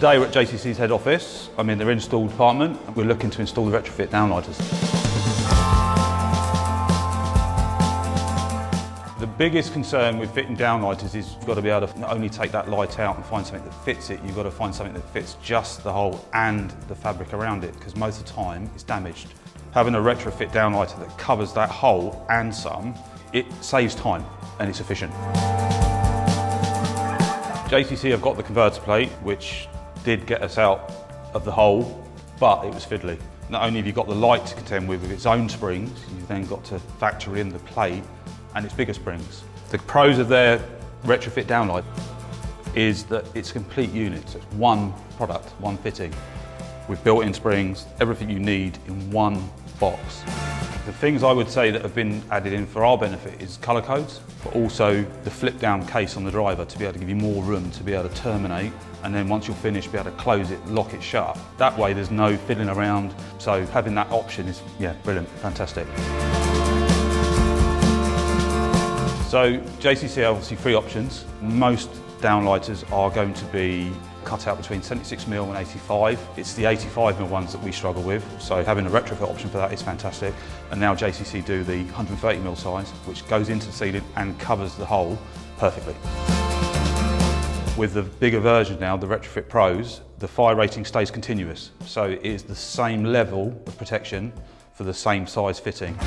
Today we're at JCC's head office. I'm in their install department and we're looking to install the retrofit downlighters. The biggest concern with fitting downlighters is you've got to be able to not only take that light out and find something that fits it, you've got to find something that fits just the hole and the fabric around it, because most of the time it's damaged. Having a retrofit downlighter that covers that hole and some, it saves time and it's efficient. JCC have got the converter plate, which did get us out of the hole, but it was fiddly. Not only have you got the light to contend with its own springs, you've then got to factor in the plate and its bigger springs. The pros of their retrofit downlight is that it's a complete unit. So it's one product, one fitting, with built-in springs, everything you need in one box. The things I would say that have been added in for our benefit is colour codes, but also the flip-down case on the driver to be able to give you more room to be able to terminate, and then once you're finished, be able to close it, lock it shut. That way there's no fiddling around, so having that option is, brilliant, fantastic. So JCC have obviously three options. Most downlighters are going to be cut out between 76mm and 85. It's the 85mm ones that we struggle with, so having a retrofit option for that is fantastic. And now JCC do the 130mm size, which goes into the ceiling and covers the hole perfectly. With the bigger version now, the Retrofit Pros, the fire rating stays continuous, so it is the same level of protection for the same size fitting.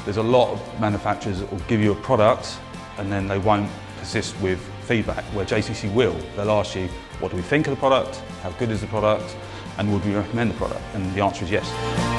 There's a lot of manufacturers that will give you a product and then they won't persist with feedback, where JCC will. They'll ask you, what do we think of the product? How good is the product? And would we recommend the product? And the answer is yes.